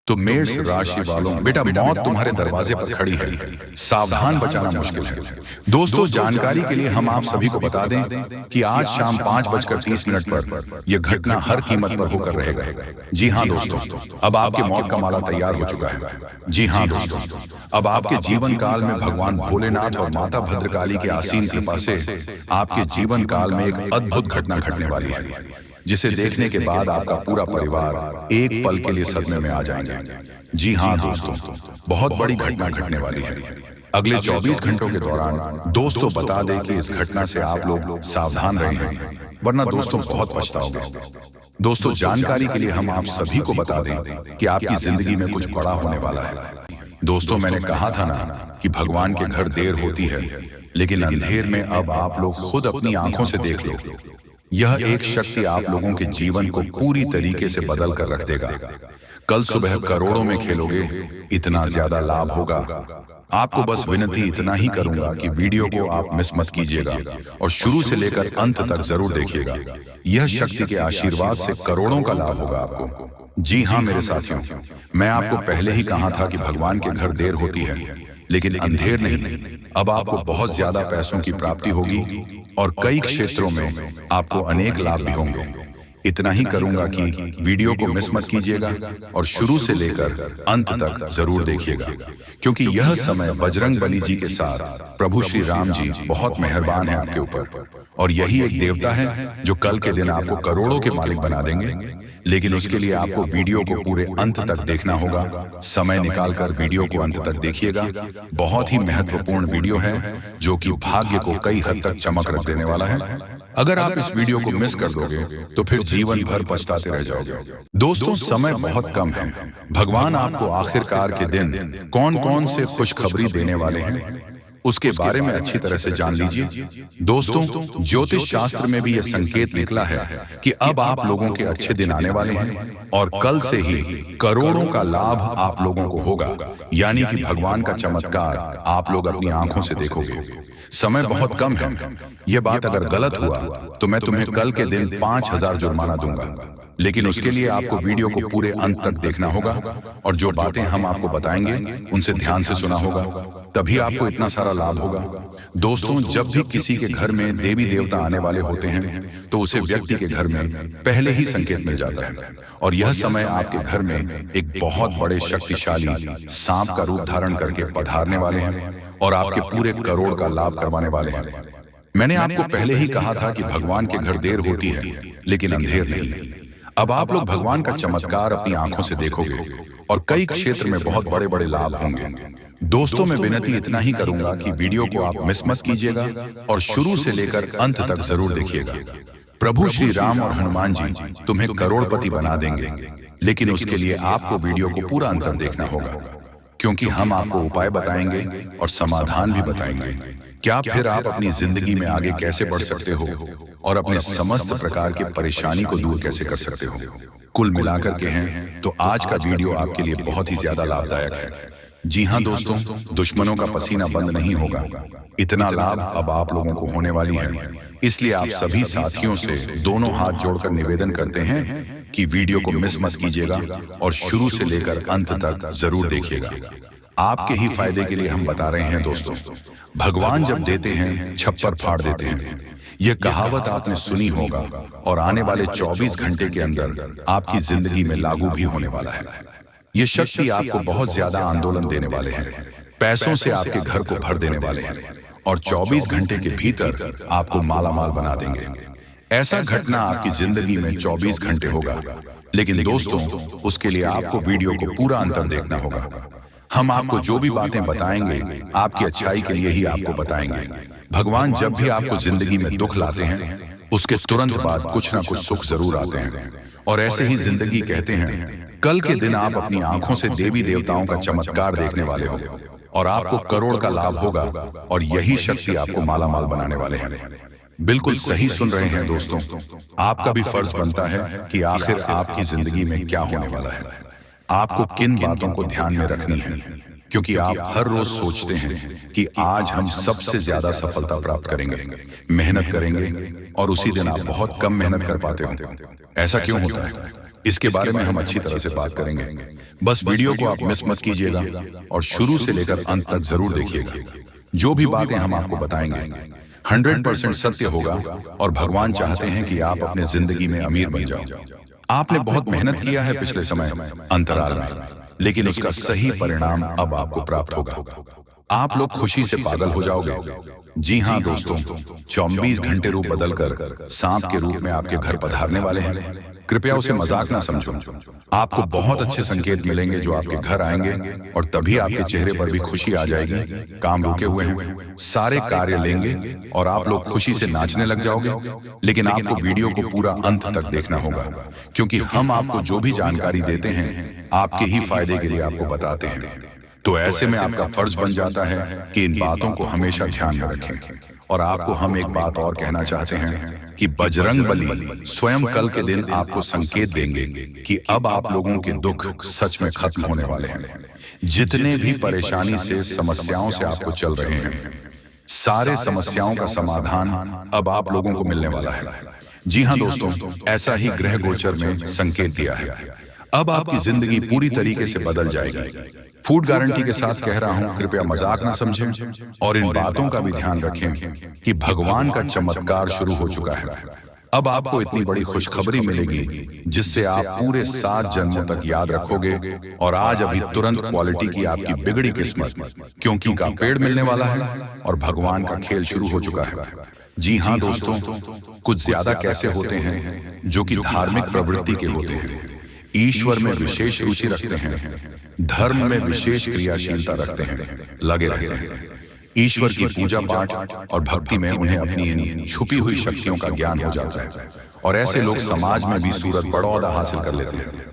तो मेष राशि वालों, बेटा मौत तुम्हारे दरवाजे पर खड़ी है, सावधान बचाना मुश्किल है। दोस्तों, जानकारी के लिए हम आप सभी को बता दें कि आज शाम 5:30 पर यह घटना हर कीमत पर होकर रहेगा। जी हाँ दोस्तों, अब आपके मौत का माला तैयार हो चुका है। जी हाँ दोस्तों, अब आपके जीवन काल में भगवान भोलेनाथ और माता भद्रकाली की आसीन कृपा से आपके जीवन काल में एक अद्भुत घटना घटने वाली है, जिसे देखने के बाद आपका पूरा परिवार एक पल के लिए सदमे में आ जाएंगे। जी हाँ दोस्तों, बहुत बड़ी घटना घटने वाली है। अगले 24 घंटों के दौरान दोस्तों बता दें कि इस घटना से आप लोग सावधान रहें, वरना दोस्तों बहुत पछताओगे। दोस्तों, जानकारी के लिए हम आप सभी को बता दें कि आपकी जिंदगी में कुछ बड़ा होने वाला है। दोस्तों, मैंने कहा था ना कि भगवान के घर देर होती है, लेकिन अंधेर में अब आप लोग खुद अपनी आंखों से देख लो। यह एक शक्ति आप लोगों के जीवन को पूरी तरीके से बदल कर रख देगा। कल सुबह करोड़ों में खेलोगे, इतना ज्यादा लाभ होगा। आपको बस विनती इतना ही करूंगा कि वीडियो को आप मिस मत कीजिएगा और शुरू से लेकर अंत तक जरूर देखिएगा। यह शक्ति के आशीर्वाद से करोड़ों का लाभ होगा आपको। जी हाँ मेरे साथियों, मैं आपको पहले ही कहा था कि भगवान के घर देर होती है, लेकिन अंधेर नहीं। अब आपको बहुत ज्यादा पैसों की प्राप्ति होगी और कई क्षेत्रों में आपको अनेक लाभ भी होंगे। इतना ही करूंगा कि वीडियो को मिस मत कीजिएगा और शुरू से लेकर अंत तक जरूर देखिएगा, क्योंकि यह समय बजरंग बली जी के साथ प्रभु श्री राम जी बहुत मेहरबान है आपके ऊपर, और यही एक देवता है जो कल के दिन आपको करोड़ों के मालिक बना देंगे। लेकिन उसके लिए आपको वीडियो को पूरे अंत तक देखना होगा। समय निकालकर वीडियो को अंत तक देखिएगा। बहुत ही महत्वपूर्ण वीडियो है जो कि भाग्य को कई हद तक चमक रख देने वाला है। अगर आप इस वीडियो को मिस कर दोगे तो फिर जीवन भर पछताते रह जाओगे। दोस्तों, समय बहुत कम है। भगवान आपको आखिरकार के दिन कौन कौन से खुशखबरी देने वाले हैं उसके बारे में अच्छी तरह से जान लीजिए। दोस्तों, ज्योतिष शास्त्र में भी यह संकेत निकला है कि अब आप लोगों के अच्छे दिन आने वाले हैं और कल से ही करोड़ों का लाभ आप लोगों को होगा। यानी कि भगवान का चमत्कार आप लोग अपनी आंखों से देखोगे। समय बहुत कम है। यह बात अगर गलत हुआ तो मैं तुम्हें कल के दिन 5,000 जुर्माना दूंगा, लेकिन उसके लिए आपको वीडियो को पूरे अंत तक देखना होगा और जो बातें हम आपको बताएंगे उनसे ध्यान से सुना होगा, तभी आपको इतना सारा लाभ होगा। दोस्तों, जब भी किसी के घर में देवी देवता आने वाले होते हैं तो उसे व्यक्ति के घर में पहले ही संकेत मिल जाता है, और यह समय आपके घर में एक बहुत बड़े शक्तिशाली सांप का रूप धारण करके पधारने वाले हैं और आपके पूरे करोड़ का लाभ करवाने वाले हैं। मैंने आपको पहले ही कहा था कि भगवान के घर देर होती है, लेकिन अंधेर नहीं। अब आप लोग भगवान का चमत्कार अपनी आंखों से देखोगे और कई क्षेत्र में बहुत बड़े बड़े लाभ होंगे। दोस्तों, मैं विनती इतना ही करूंगा कि वीडियो को आप मिस मत कीजिएगा और शुरू से लेकर अंत तक जरूर देखिएगा। प्रभु श्री राम और हनुमान जी तुम्हें करोड़पति बना देंगे, लेकिन उसके लिए आपको वीडियो को पूरा अंत देखना होगा, क्योंकि हम आपको उपाय बताएंगे और समाधान भी बताएंगे। क्या फिर आप अपनी जिंदगी में आगे कैसे बढ़ सकते हो और अपने समस्त प्रकार की परेशानी को दूर कैसे कर सकते हो। कुल मिलाकर के हैं तो आज का वीडियो आपके लिए बहुत ही ज्यादा लाभदायक है। जी हाँ दोस्तों, दुश्मनों का पसीना बंद नहीं होगा। इतना लाभ अब आप लोगों को होने वाली है। इसलिए आप सभी साथियों से दोनों हाथ जोड़कर निवेदन करते हैं कि वीडियो को मिस मत कीजिएगा और शुरू से लेकर अंत तक जरूर देखिएगा। आपके ही फायदे के लिए हम बता रहे हैं दोस्तों। भगवान जब देते हैं छप्पर फाड़ देते हैं, यह कहावत आपने सुनी होगा और आने वाले 24 घंटे के अंदर आपकी जिंदगी में लागू भी होने वाला है। यह शक्ति आपको बहुत ज्यादा आंदोलन देने वाले हैं, पैसों से आपके घर को भर देने वाले हैं और 24 घंटे के भीतर आपको मालामाल बना देंगे। ऐसा घटना आपकी जिंदगी में 24 घंटे होगा, लेकिन दोस्तों उसके लिए आपको वीडियो को पूरा अंतर देखना होगा। हम आपको जो भी बातें बताएंगे आपकी अच्छाई के लिए ही आपको बताएंगे। भगवान जब भी आपको जिंदगी में दुख लाते हैं उसके तुरंत बाद कुछ ना कुछ सुख जरूर आते हैं, और ऐसे ही जिंदगी कहते हैं। कल के दिन आप अपनी आंखों से देवी देवताओं का चमत्कार देखने वाले हो और आपको करोड़ का लाभ होगा, और यही शक्ति आपको मालामाल बनाने वाले हैं। बिल्कुल सही सुन रहे हैं दोस्तों। आपका भी फर्ज बनता है कि आखिर आपकी जिंदगी में क्या होने वाला है, आपको किन बातों को ध्यान में रखनी है, क्योंकि आप हर रोज सोचते हैं कि आज हम सबसे ज्यादा सफलता प्राप्त करेंगे, मेहनत करेंगे, और उसी दिन आप बहुत कम मेहनत कर पाते हो। ऐसा क्यों होता है? इसके बारे में हम अच्छी तरह से बात करेंगे। बस वीडियो को आप मिस मत कीजिएगा और शुरू से लेकर अंत तक जरूर देखिएगा। जो भी बातें हम आपको बताएंगे 100% सत्य होगा और भगवान चाहते हैं कि आप अपने जिंदगी में अमीर बन जाओ। आपने बहुत मेहनत किया है पिछले समय अंतराल में, लेकिन उसका सही परिणाम अब आपको प्राप्त होगा। आप लोग खुशी से पागल हो जाओगे। जी हाँ दोस्तों, 24 घंटे रूप बदलकर सांप के रूप में आपके घर पधारने वाले हैं। कृपया उसे मजाक ना समझो। आपको बहुत अच्छे संकेत मिलेंगे जो आपके घर आएंगे और तभी आपके चेहरे पर भी खुशी आ जाएगी। काम रुके हुए हैं, सारे कार्य लेंगे और आप लोग खुशी से नाचने लग जाओगे। लेकिन आपको वीडियो को पूरा अंत तक देखना होगा, क्योंकि हम आपको जो भी जानकारी देते हैं आपके ही फायदे के लिए आपको बताते हैं। तो ऐसे में आपका फर्ज बन जाता है कि इन बातों को हमेशा ध्यान में रखें। और आपको हम एक बात और कहना चाहते हैं कि बजरंग बली स्वयं कल के दिन आपको संकेत देंगे कि अब आप लोगों के दुख सच में खत्म होने वाले हैं। जितने भी परेशानी से, समस्याओं से आपको चल रहे हैं, सारे समस्याओं का समाधान अब आप लोगों को मिलने वाला है। जी हाँ दोस्तों, ऐसा ही ग्रह गोचर में संकेत दिया है। अब आपकी जिंदगी पूरी तरीके से बदल जाएगी। फूड गारंटी के साथ कह रहा हूं, कृपया मजाक ना समझें और इन बातों का भी ध्यान रखें कि भगवान का चमत्कार शुरू हो चुका है। अब आपको इतनी बड़ी खुशखबरी मिलेगी जिससे आप पूरे 7 जन्मों तक याद रखोगे। और आज अभी तुरंत क्वालिटी की आपकी बिगड़ी किस्मत क्योंकि का पेड़ मिलने वाला है और भगवान का खेल शुरू हो चुका है। जी हाँ दोस्तों, कुछ ज्यादा कैसे होते हैं जो कि धार्मिक प्रवृत्ति के होते हैं, ईश्वर में विशेष रुचि रखते हैं, धर्म में विशेष क्रियाशीलता रखते हैं, लगे रहते हैं। ईश्वर की पूजा पाठ और भक्ति में उन्हें अपनी इन छुपी हुई शक्तियों का ज्ञान हो जाता है। और ऐसे लोग समाज में भी सूरत बड़ौदा हासिल कर लेते हैं।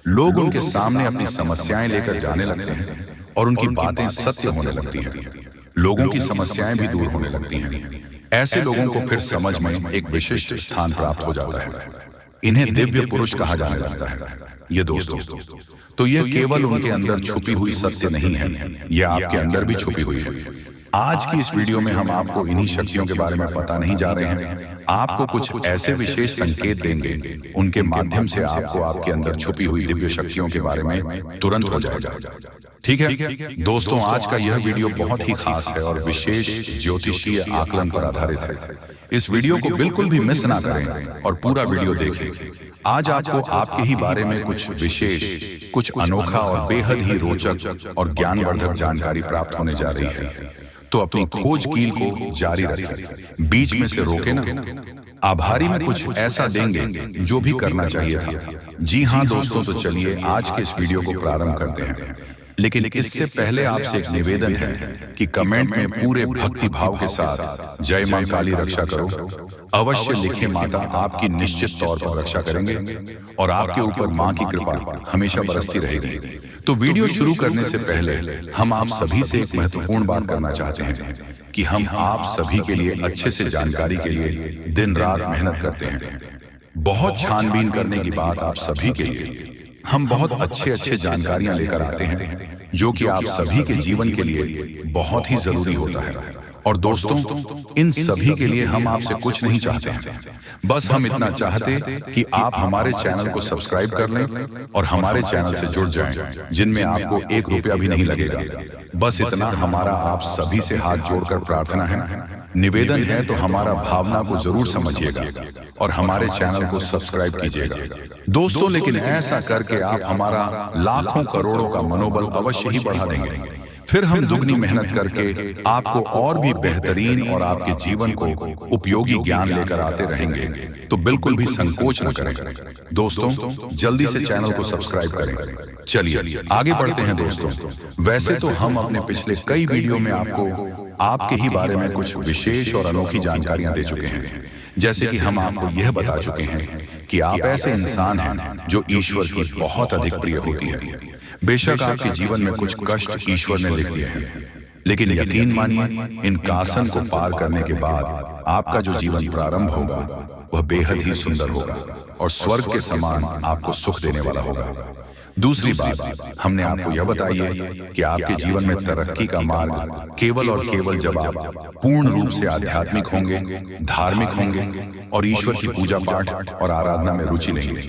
लोग उनके सामने अपनी समस्याएं लेकर जाने लगते हैं और उनकी बातें सत्य होने लगती हैं। लोगों की समस्याएं भी दूर होने लगती हैं। ऐसे लोगों को फिर समझ में एक विशिष्ट स्थान प्राप्त हो जाता है। इन्हें दिव्य पुरुष कहा जाने लगता है। ये दोस्तों, तो ये केवल उनके अंदर छुपी हुई सत्य नहीं है, ये आपके अंदर भी छुपी हुई है। आज की इस वीडियो में हम आपको इन्हीं शक्तियों के बारे में पता नहीं जा रहे हैं। आपको कुछ ऐसे विशेष संकेत देंगे, उनके माध्यम से आपको आपके अंदर छुपी हुई दिव्य शक्तियों के बारे में तुरंत हो जाएगा। ठीक है दोस्तों, आज का यह वीडियो बहुत ही खास है और विशेष ज्योतिषीय आकलन पर आधारित है। इस वीडियो को बिल्कुल भी मिस ना करें और पूरा वीडियो देखें। आज आपको आपके ही बारे में कुछ विशेष, कुछ अनोखा और बेहद ही रोचक और ज्ञानवर्धक जानकारी प्राप्त होने जा रही है। तो अपनी खोज कील को जारी रखें, बीच में से रोके ना। आभारी में कुछ ऐसा देंगे जो भी करना चाहिए था। जी हाँ दोस्तों, तो चलिए आज के इस वीडियो को प्रारंभ करते हैं। लेकिन इससे पहले आपसे एक निवेदन है कि कमेंट में पूरे भक्ति भाव के साथ जय मां काली रक्षा करो अवश्य लिखें। माता आपकी निश्चित तौर पर रक्षा करेंगे और आपके ऊपर मां की कृपा हमेशा बरसती रहेगी। तो वीडियो शुरू करने से पहले हम आप सभी से एक महत्वपूर्ण बात करना चाहते हैं कि हम आप सभी के लिए अच्छे से जानकारी के लिए दिन रात मेहनत करते हैं। बहुत छानबीन करने की बात आप सभी के लिए हम बहुत अच्छे जानकारियां लेकर आते हैं जो कि आप सभी के जीवन के लिए बहुत ही जरूरी होता है। और दोस्तों, इन सभी के लिए हम आपसे कुछ नहीं चाहते हैं, बस हम इतना चाहते कि आप हमारे चैनल को सब्सक्राइब कर लें और हमारे चैनल से जुड़ जाएं, जिनमें आपको 1 रुपया भी नहीं लगेगा। बस इतना हमारा आप सभी से हाथ जोड़कर प्रार्थना है, निवेदन है। तो हमारा भावना को जरूर समझिएगा और हमारे चैनल को सब्सक्राइब कीजिएगा दोस्तों। लेकिन ऐसा करके आप हमारा लाखों करोड़ों का मनोबल अवश्य ही बढ़ा देंगे। फिर हम दुगनी मेहनत करके आपको और भी बेहतरीन और आपके जीवन को उपयोगी ज्ञान लेकर आते रहेंगे। तो बिल्कुल भी संकोच न करें दोस्तों, जल्दी से चैनल को सब्सक्राइब करें। चलिए आगे बढ़ते हैं दोस्तों। वैसे तो हम अपने पिछले कई वीडियो में आपको आपके ही बारे में कुछ विशेष और अनोखी जानकारियां दे चुके हैं। जैसे कि हम आपको यह बता चुके हैं कि आप ऐसे इंसान हैं जो ईश्वर की बहुत अधिक प्रिय होती है। बेशक आपके जीवन में कुछ कष्ट ईश्वर ने लिख दिए हैं, लेकिन यकीन मानिए इन कासन को पार करने के बाद आपका जो जीवन प्रारंभ होगा वह बेहद ही सुंदर होगा और स्वर्ग के समान आपको सुख देने वाला होगा। दूसरी बात, हमने आपको यह बताई है कि आपके जीवन में तरक्की का मार्ग केवल और केवल जब आप पूर्ण रूप से आध्यात्मिक होंगे, धार्मिक होंगे और ईश्वर की पूजा पाठ और आराधना में रुचि लेंगे।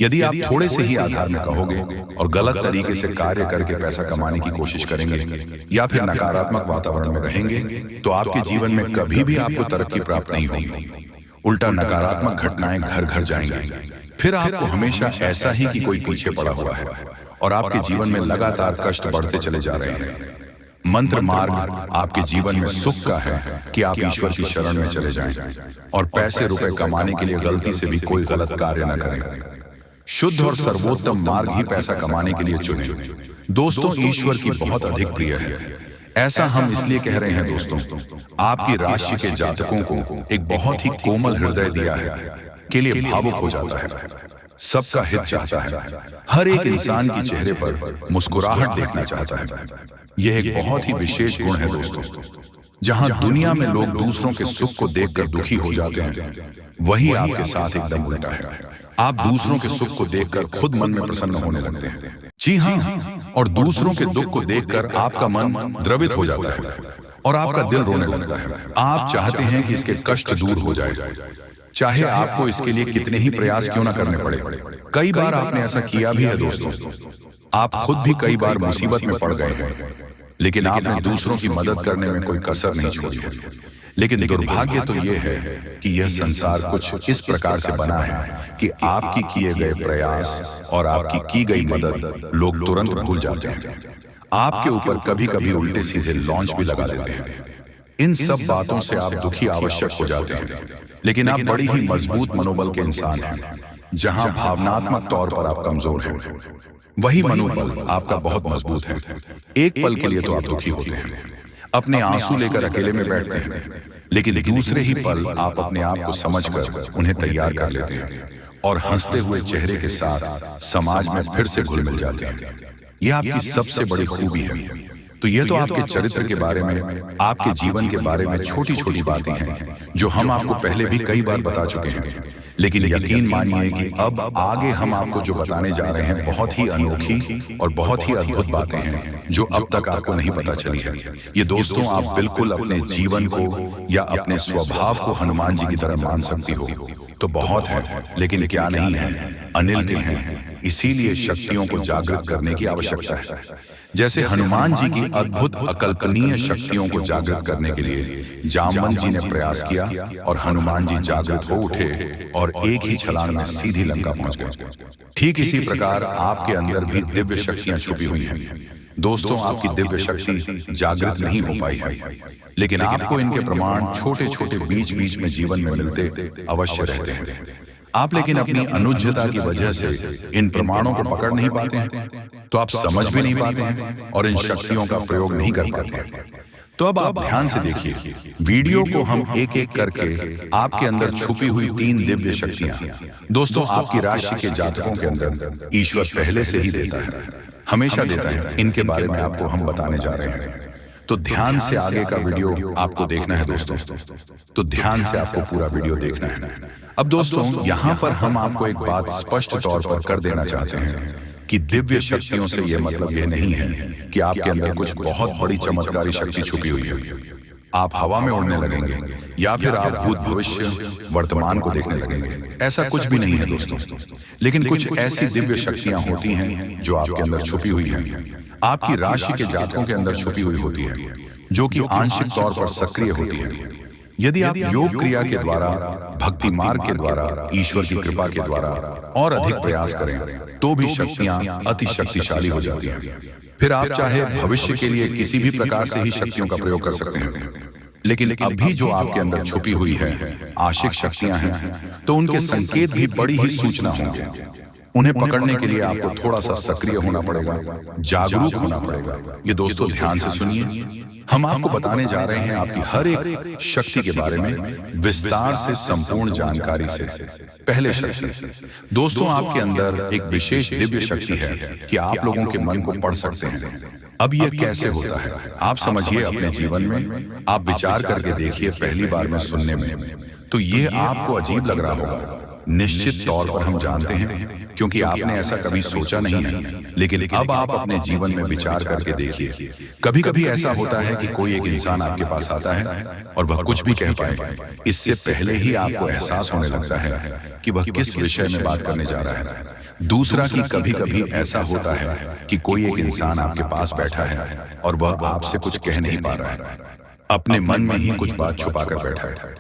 यदि आप थोड़े से ही आधार में कहोगे और गलत तरीके से कार्य करके पैसा कमाने की कोशिश करेंगे या फिर नकारात्मक वातावरण में रहेंगे तो आपके जीवन में कभी भी आपको तरक्की प्राप्त नहीं होगी। उल्टा नकारात्मक घटनाएं घर घर जाएंगी। फिर आपको हमेशा ऐसा ही कि कोई पीछे पड़ा हुआ है और आपके जीवन में लगातार कष्ट बढ़ते चले जा रहे हैं। मंत्र मार्ग आपके जीवन में सुख का है कि आप ईश्वर की शरण में चले जाएं और पैसे रुपए कमाने के लिए गलती से भी कोई गलत कार्य न करें। शुद्ध और सर्वोत्तम मार्ग ही पैसा कमाने के लिए चुनें। दोस्तों, ईश्वर की बहुत अधिक प्रिय है। ऐसा हम इसलिए कह रहे हैं दोस्तों, आपकी राशि के जातकों को एक बहुत ही कोमल हृदय दिया है के लिए भावुक हो जाता है, सबका हित चाहता है, हर एक इंसान के चेहरे पर मुस्कुराहट देखना चाहता है। यह एक बहुत ही विशेष गुण है दोस्तों। जहां दुनिया में लोग दूसरों के सुख को देखकर दुखी हो जाते हैं, वही आपके साथ एकदम उल्टा है। आप दूसरों के सुख को देखकर खुद मन में प्रसन्न होने लगते हैं। जी हाँ, और दूसरों के दुख को देखकर आपका मन द्रवित हो जाता है और आपका दिल रोने लगता है। आप चाहते हैं कि इसके कष्ट दूर हो जाए, चाहे आपको इसके लिए कितने ही प्रयास क्यों ना करने पड़े। कई बार आपने ऐसा किया भी है दोस्तों। आप खुद भी कई बार मुसीबत में पड़ गए हैं, लेकिन आपने दूसरों की मदद करने में कोई कसर नहीं छोड़ी है। लेकिन दुर्भाग्य तो यह है कि यह संसार कुछ इस प्रकार से बना है कि आपकी किए गए प्रयास और आपकी की गई मदद लोग तुरंत भूल जाते हैं। आपके ऊपर कभी कभी उल्टे सीधे लॉन्च भी लगा देते हैं। इन सब बातों से आप दुखी आवश्यक हो जाते हैं, लेकिन आप बड़ी ही मजबूत मनोबल के इंसान हैं। जहां भावनात्मक तौर पर आप कमजोर हैं, वही मनोबल आपका बहुत मजबूत है। एक पल के लिए तो आप दुखी होते हैं, अपने आंसू लेकर अकेले में बैठते हैं, लेकिन दूसरे ही पल आप अपने आप को समझकर उन्हें तैयार कर लेते हैं और हंसते हुए चेहरे के साथ समाज में फिर से घुल मिल जाते हैं। यह आपकी सबसे बड़ी खूबी है। तो ये तो आपके चरित्र के बारे में, आपके जीवन के बारे में छोटी छोटी बातें हैं जो हम आपको पहले भी कई बार बता चुके हैं। लेकिन यकीन मानिए कि अब आगे हम आपको जो बताने जा रहे हैं बहुत ही अनोखी और बहुत ही अद्भुत बातें हैं जो अब तक आपको नहीं पता चली है। ये दोस्तों, आप बिल्कुल अपने जीवन को या अपने स्वभाव को हनुमान जी की तरह मान सकती हो तो बहुत है, लेकिन क्या नहीं है, अनिल के हैं। इसीलिए शक्तियों को जागृत करने की आवश्यकता है। जैसे हनुमान जी की अद्भुत अकल्पनीय शक्तियों को जागृत करने के लिए जामवंत जी ने प्रयास किया और हनुमान जी जागृत हो उठे और एक ही छलांग में सीधी लंका पहुंच गए। ठीक इसी प्रकार आपके अंदर भी दिव्य शक्तियां छुपी हुई हैं। दोस्तों, आपकी दिव्य शक्ति जागृत नहीं हो पाई है, लेकिन आपको इनके प्रमाण छोटे छोटे बीच बीच में जीवन में मिलते अवश्य रहते हैं। आप लेकिन अपनी अनुज्ञता की वजह से इन प्रमाणों को पकड़ नहीं पाते हैं, तो आप समझ भी नहीं पाते हैं और इन शक्तियों का प्रयोग नहीं कर पाते हैं। तो अब आप ध्यान से देखिए, वीडियो को हम एक एक करके आपके अंदर छुपी हुई 3 दिव्य शक्तियां, दोस्तों आपकी राशि के जातकों के अंदर ईश्वर पहले से ही देता है, हमेशा देता है। इनके बारे में आपको हम बताने जा रहे हैं। तो ध्यान से आगे का वीडियो आपको देखना है दोस्तों, तो ध्यान से आपको पूरा वीडियो देखना है। अब दोस्तों, यहाँ पर हम आपको एक बात स्पष्ट तौर पर कर देना चाहते हैं कि दिव्य शक्तियों से यह मतलब यह नहीं है कि आपके अंदर कुछ बहुत बड़ी चमत्कारी शक्ति छुपी हुई है। आप हवा में उड़ने लगेंगे या फिर आप भूत भविष्य वर्तमान को देखने लगेंगे, ऐसा कुछ भी नहीं है दोस्तों। लेकिन कुछ ऐसी दिव्य शक्तियां होती हैं जो आपके अंदर छुपी हुई हैं, आपकी राशि के जातकों के अंदर छुपी हुई होती है, जो कि आंशिक तौर पर सक्रिय होती है। यदि आप योग क्रिया के द्वारा, भक्ति मार्ग के द्वारा, ईश्वर की कृपा के द्वारा और अधिक प्रयास करें तो भी शक्तियां अति शक्तिशाली हो जाती हैं। फिर आप चाहे भविष्य के लिए किसी भी प्रकार से ही शक्तियों का प्रयोग कर सकते हैं, लेकिन अभी जो आपके अंदर छुपी हुई है आशिक शक्तियां हैं, तो उनके संकेत भी बड़ी ही सूचना होंगे। उन्हें पकड़ने के लिए आपको थोड़ा सा सक्रिय होना पड़ेगा, जागरूक होना पड़ेगा। ये दोस्तों ध्यान से सुनिए, हम आपको बताने जा रहे हैं आपकी हर एक शक्ति के बारे में विस्तार से, संपूर्ण जानकारी से। पहले शक्ति, दोस्तों आपके अंदर एक विशेष दिव्य शक्ति है कि आप लोगों के मन को पढ़ सकते हैं। अब यह कैसे होता है आप समझिए अपने जीवन में, आप विचार करके देखिए। पहली बार में सुनने में तो ये आपको अजीब लग रहा होगा, निश्चित तौर पर हम जानते हैं, क्योंकि आपने ऐसा कभी सोचा नहीं है। लेकिन अब आप अपने जीवन में विचार करके देखिए। कभी कभी ऐसा होता है कि कोई एक इंसान आपके पास आता है और वह कुछ भी कह पाए, इससे पहले ही आपको एहसास होने लगता है कि वह किस विषय में बात करने जा रहा है। दूसरा कि कभी कभी ऐसा होता है कि कोई एक इंसान आपके पास बैठा है और वह आपसे कुछ कह नहीं पा रहा है, अपने मन में ही कुछ बात छुपा कर बैठा है,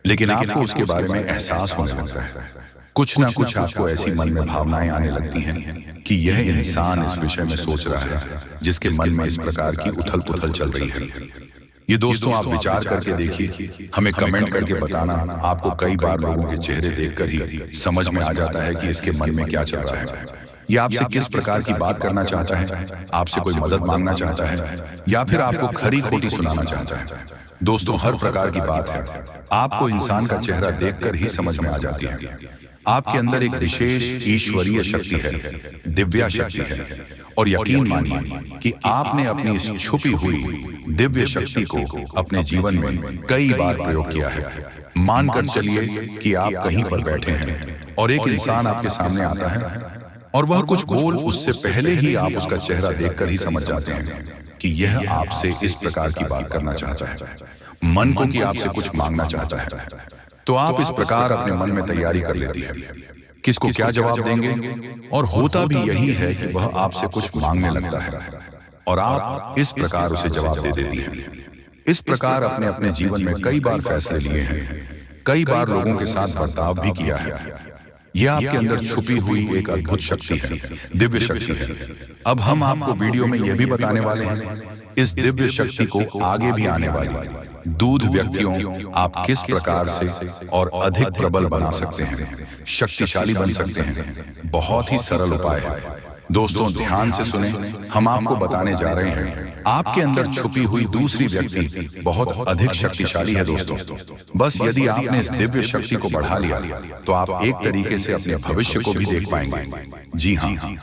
लेकिन आपको उसके बारे में एहसास होने लगता है। कुछ ना कुछ आपको ऐसी मन में भावनाएं आने लगती हैं कि यह इंसान इस विषय में सोच रहा है जिसके मन में इस प्रकार की उथल पुथल चल रही है। ये दोस्तों आप विचार करके देखिए, हमें कमेंट करके बताना। आपको कई बार लोगों के चेहरे देखकर ही समझ में आ जाता है कि इसके मन में क्या चल रहा है। ये आपसे किस प्रकार की बात करना चाहता है, आपसे कोई मदद मांगना चाहता है या फिर आपको खरी खोटी सुनाना चाहता है। दोस्तों हर प्रकार की बात है, आपको इंसान का चेहरा देखकर ही समझ में आ जाती है। आपके अंदर एक विशेष ईश्वरीय शक्ति है, दिव्या शक्ति है, और यकीन मानिए कि आपने अपनी इस छुपी हुई दिव्य शक्ति को अपने जीवन में कई बार प्रयोग किया है। मानकर चलिए कि आप कहीं पर बैठे हैं और एक इंसान आपके सामने आता है और वह कुछ बोल उससे पहले ही आप उसका चेहरा देखकर ही समझ जाते हैं कि यह आपसे इस प्रकार की बात करना चाहता है, मन को कि आपसे कुछ मांगना चाहता है। तो आप इस प्रकार अपने मन में तैयारी कर लेती है, किसको क्या जवाब देंगे, और होता भी यही है कि वह आपसे कुछ मांगने लगता है और आप इस प्रकार उसे जवाब दे देती हैं। इस प्रकार अपने अपने जीवन में कई बार फैसले लिए हैं, कई बार लोगों के साथ बर्ताव भी किया है। यह आपके अंदर छुपी हुई एक अद्भुत शक्ति है, दिव्य शक्ति है। अब हम आपको वीडियो में यह भी बताने वाले हैं इस दिव्य शक्ति को आगे भी आने वाली दूध व्यक्तियों आप किस प्रकार से और अधिक प्रबल बना सकते हैं, शक्तिशाली बन सकते हैं। बहुत ही सरल उपाय है। दोस्तों ध्यान से सुने, हम आपको बताने जा रहे हैं आपके अंदर छुपी हुई दूसरी व्यक्ति बहुत अधिक शक्तिशाली है। दोस्तों बस यदि आपने इस दिव्य शक्ति को बढ़ा लिया तो आप एक तरीके से अपने भविष्य को भी देख पाएंगे। जी हाँ,